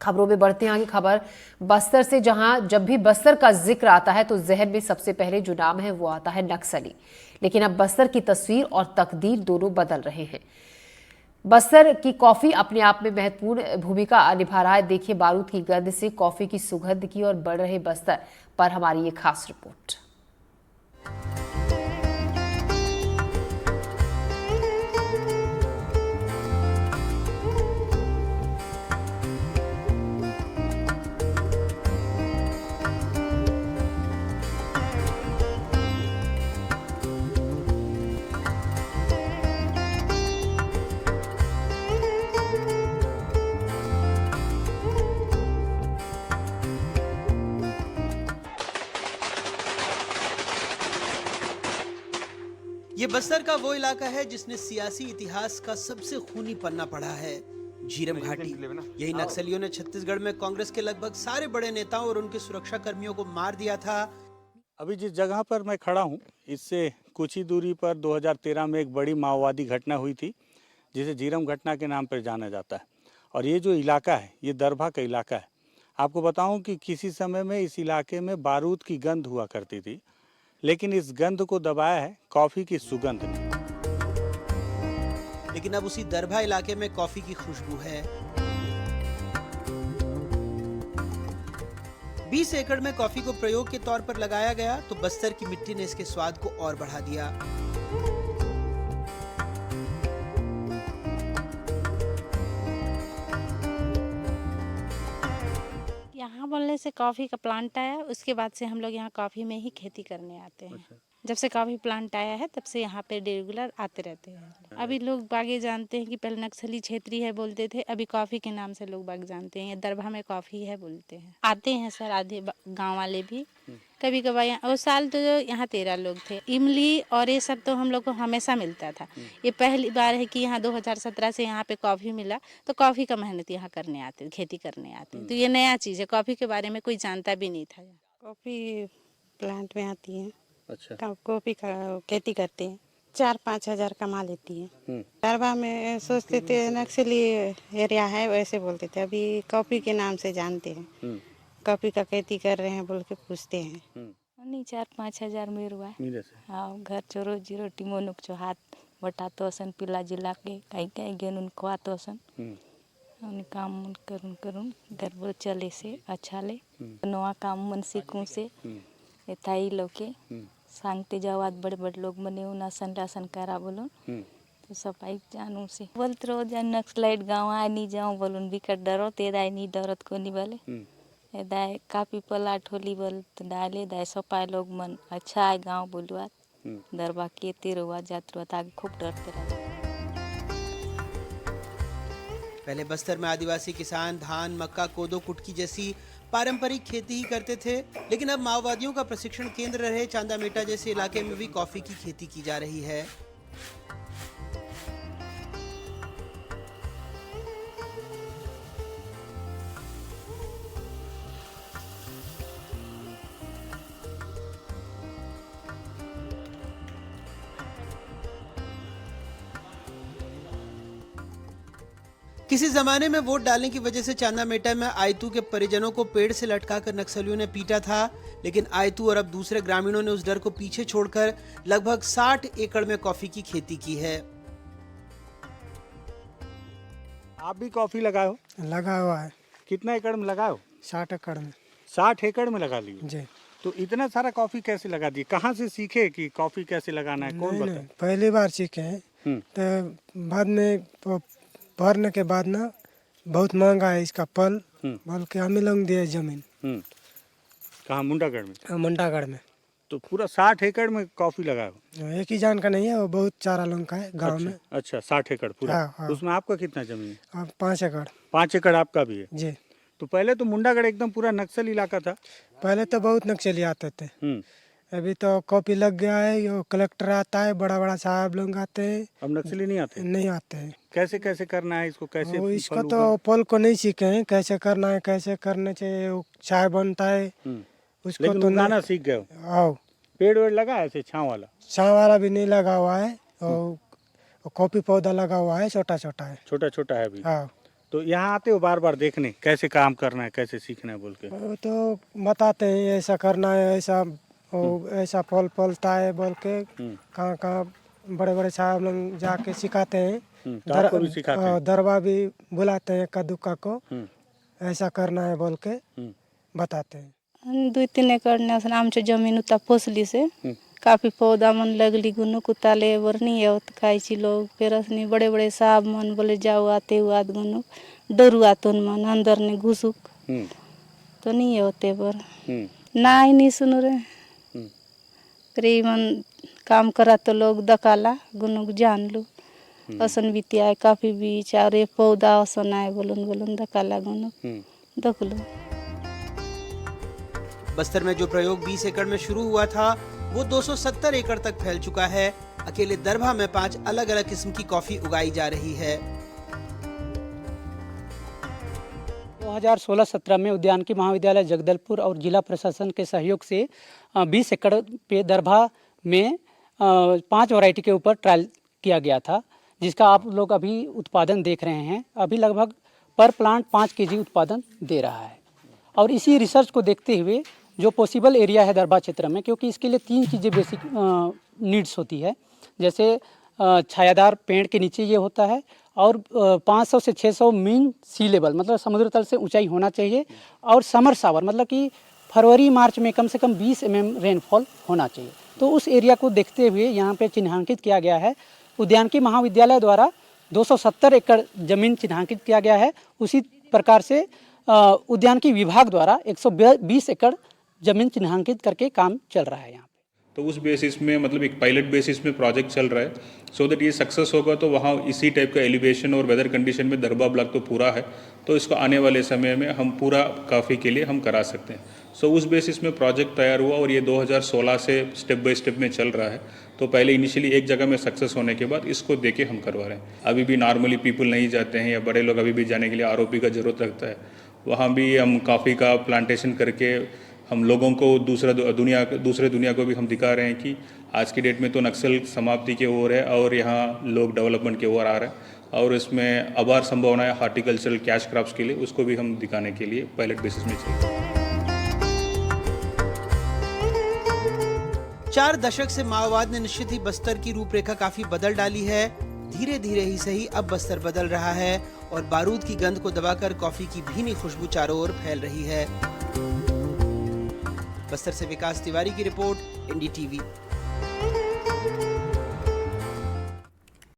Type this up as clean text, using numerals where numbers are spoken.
खबरों में बढ़ते हैं आगे खबर बस्तर से, जहां जब भी बस्तर का जिक्र आता है तो जहन में सबसे पहले जो नाम है वो आता है नक्सली। लेकिन अब बस्तर की तस्वीर और तकदीर दोनों बदल रहे हैं। बस्तर की कॉफी अपने आप में महत्वपूर्ण भूमिका निभा रहा है। देखिए बारूद की गंध से कॉफी की सुगंध की और बढ़ रहे बस्तर पर हमारी ये खास रिपोर्ट। ये बस्तर का वो इलाका है जिसने सियासी इतिहास का सबसे खूनी पन्ना पढ़ा है, झीरम घाटी। यही नक्सलियों ने छत्तीसगढ़ में कांग्रेस के लगभग सारे बड़े नेताओं और उनके सुरक्षा कर्मियों को मार दिया था। अभी जिस जगह पर मैं खड़ा हूँ इससे कुछ ही दूरी पर 2013 में एक बड़ी माओवादी घटना हुई थी, जिसे झीरम घटना के नाम पर जाना जाता है। और ये जो इलाका है ये दरभा का इलाका है। आपको बताऊं कि किसी समय में इस इलाके में बारूद की गंध हुआ करती थी, लेकिन इस गंध को दबाया है कॉफ़ी की सुगंध ने। लेकिन अब उसी दरभा इलाके में कॉफी की खुशबू है। 20 एकड़ में कॉफी को प्रयोग के तौर पर लगाया गया तो बस्तर की मिट्टी ने इसके स्वाद को और बढ़ा दिया। यहाँ बोलने से कॉफ़ी का प्लांट आया, उसके बाद से हम लोग यहाँ कॉफ़ी में ही खेती करने आते हैं। अच्छा। जब से कॉफ़ी प्लांट आया है तब से यहाँ पे रेगुलर आते रहते हैं। अभी लोग बागे जानते हैं कि पहले नक्सली क्षेत्रीय है बोलते थे, अभी कॉफ़ी के नाम से लोग बाग जानते हैं। दरभा में कॉफ़ी है बोलते हैं। आते हैं सर आधे गाँव वाले भी कभी कभार। यहाँ उस साल तो यहाँ 13 लोग थे। इमली और ये सब तो हम लोग को हमेशा मिलता था। ये पहली बार है कि यहाँ 2017 से यहाँ पे कॉफ़ी मिला तो कॉफ़ी का मेहनत यहाँ करने आते, खेती करने आते। तो ये नया चीज़ है, कॉफ़ी के बारे में कोई जानता भी नहीं था। कॉफ़ी प्लांट में आती है। अच्छा। कॉफ़ी का खेती करते हैं, 4-5 हज़ार कमा लेती है। दरबा में सोचते थे नक्सली एरिया है वैसे बोलते थे, अभी कॉफ़ी के नाम से जानते हैं। कॉफ़ी का खेती कर रहे हैं बोल के पूछते हैं। नहीं 4-5 हज़ार मेरुआ। हाँ घर चोरो जीरो टीमो नुक चो हाथ बटा तो असन पिला जिला के कहीं कहीं गेन उनको आतो असन उन काम करून करून घर बोल चले से अच्छा ले नवा काम मन सीखूं से एताई लोके सांगते जावात बड़े बड़े लोग बने उन असन रासन करा बोलो तो सफाई जानू से बोलते रहो जन नक्सलाइट गाँव आए नहीं जाऊँ बोलून बिकट डरो तेरा नहीं डरत को नहीं बोले दाय काफी पलाट होली बोल तो डाले दाय सफाई लोग मन अच्छा है गाँव बोलुआ दरबा के तेरवा जातरुआ ताकि खूब डरते रहे। पहले बस्तर में आदिवासी किसान धान, मक्का, कोदो, कुटकी जैसी पारंपरिक खेती ही करते थे, लेकिन अब माओवादियों का प्रशिक्षण केंद्र रहे चांदामेटा जैसे इलाके में भी कॉफी की खेती की जा रही है। किसी जमाने में वोट डालने की वजह से चांदामेटा में आयतू के परिजनों को पेड़ से लटकाकर नक्सलियों ने पीटा था, लेकिन आयतू और अब दूसरे ग्रामीणों ने उस डर को पीछे छोड़कर लगभग 60 एकड़ में कॉफी की खेती की है। आप भी कॉफ़ी लगाए हो? लगा हुआ है। कितना एकड़ में लगाए हो? 60 एकड़ में। 60 एकड़ में लगा लिए जी। तो इतना सारा कॉफ़ी कैसे लगा दिए? कहाँ से सीखे कि कॉफ़ी कैसे लगाना है? कौन बताया? पहली बार सीखे हैं तो बाद में भरने के बाद ना बहुत महंगा है इसका फल बोल के हम लोग दिए जमीन। कहाँ? मुंडागढ़ में? हाँ, मुंडागढ़ में। तो पूरा 60 एकड़ में कॉफ़ी लगा हो? एक ही जान का नहीं है, वो बहुत चारा लोग का है गांव में। अच्छा 60 एकड़ पूरा। हाँ, हाँ। उसमें आपका कितना जमीन है? 5 एकड़। 5 एकड़ आपका भी है जी। तो पहले तो मुंडागढ़ एकदम पूरा नक्सल इलाका था। पहले तो बहुत नक्सली आते थे, अभी तो कॉपी लग गया है। यो कलेक्टर आता है, बड़ा बड़ा साहब लोग आते हैं। अब नक्सली नहीं आते? नहीं आते हैं। कैसे कैसे करना है इसको? कैसे इसको तो फल को नहीं सीखे हैं, कैसे करना है, कैसे करने से चाय बनता है उसको। लेकिन तो उगाना सीख गए हो? आओ पेड़ वेड़ लगा है ऐसे छाँव वाला? छाँव वाला भी नहीं लगा हुआ है और कॉफी पौधा लगा हुआ है, छोटा छोटा है। छोटा छोटा है अभी। हाँ। तो यहाँ आते हो बार बार देखने कैसे काम करना है, कैसे सीखना है बोल के? वो तो बताते हैं ऐसा करना है, ऐसा ऐसा फल फलता है बोल के, कहाँ कहाँ बड़े बड़े साहब लोग जाके सिखाते हैं। तो आपको भी सिखाते हैं? दरबार भी बुलाते हैं कद्दूका को, ऐसा करना है बोल के बताते हैं। 2-3 एकड़ ने असं आमच्या जमीन उता पोसली से काफी पौधा मन लगली गुनो कुताले वरनी होत खायची लोग फिर असनी बड़े बड़े साहब मन बोले जाओ आते हुआ गुनो डरू आतोन मन अंदर ने घुसुक तो नहीं होते पर ना ही नहीं सुनो रे प्री मन काम करा तो लोग दकाला गुनो जान लो असन बीतिया है काफी बीच और ये पौधा असन आए बोलन बोलन दकाला गुनो दख लो। बस्तर में जो प्रयोग 20 एकड़ में शुरू हुआ था वो 270 एकड़ तक फैल चुका है। अकेले दरभा में 5 अलग अलग किस्म की कॉफी उगाई जा रही है। 2016-17 में उद्यानिकी महाविद्यालय जगदलपुर और जिला प्रशासन के सहयोग से 20 एकड़ पे दरभा में 5 वैरायटी के ऊपर ट्रायल किया गया था, जिसका आप लोग अभी उत्पादन देख रहे हैं। अभी लगभग पर प्लांट 5 kg उत्पादन दे रहा है। और इसी रिसर्च को देखते हुए जो पॉसिबल एरिया है दरभा क्षेत्र में, क्योंकि इसके लिए 3 चीज़ें बेसिक नीड्स होती है, जैसे छायादार पेड़ के नीचे ये होता है और 500 से 600 मीन सी लेवल मतलब समुद्र तल से ऊंचाई होना चाहिए, और समर शावर मतलब कि फरवरी मार्च में कम से कम 20 mm रेनफॉल होना चाहिए। तो उस एरिया को देखते हुए यहाँ पे चिन्हांकित किया गया है। उद्यानिकी महाविद्यालय द्वारा 270 एकड़ जमीन चिन्हांकित किया गया है। उसी प्रकार से उद्यानिकी विभाग द्वारा 120 एकड़ जमीन चिन्हांकित करके काम चल रहा है यहाँ पे। तो उस बेसिस में मतलब एक पायलट बेसिस में प्रोजेक्ट चल रहा है, सो दैट ये सक्सेस होगा तो वहाँ इसी टाइप का एलिवेशन और वेदर कंडीशन में दरभा ब्लॉक तो पूरा है, तो इसको आने वाले समय में हम पूरा कॉफ़ी के लिए हम करा सकते हैं। सो उस बेसिस में प्रोजेक्ट तैयार हुआ और ये 2016 से स्टेप बाय स्टेप में चल रहा है। तो पहले इनिशियली एक जगह में सक्सेस होने के बाद इसको देके हम करवा रहे हैं। अभी भी नॉर्मली पीपल नहीं जाते हैं या बड़े लोग अभी भी जाने के लिए आरओपी का ज़रूरत रखता है, वहाँ भी हम कॉफ़ी का प्लांटेशन करके हम लोगों को दूसरे दुनिया को भी हम दिखा रहे हैं कि आज की डेट में तो नक्सल समाप्ति की ओर है और यहाँ लोग डेवलपमेंट की ओर आ रहे हैं, और इसमें अपार संभावना है हॉर्टिकल्चरल कैश क्रॉप्स के लिए, उसको भी हम दिखाने के लिए पायलट बेसिस में चाहिए। 4 दशक से माओवाद ने निश्चित ही बस्तर की रूपरेखा काफी बदल डाली है। धीरे धीरे ही सही अब बस्तर बदल रहा है और बारूद की गंध को दबाकर कॉफी की भीनी खुशबू चारों ओर फैल रही है। बस्तर से विकास तिवारी की रिपोर्ट, NDTV।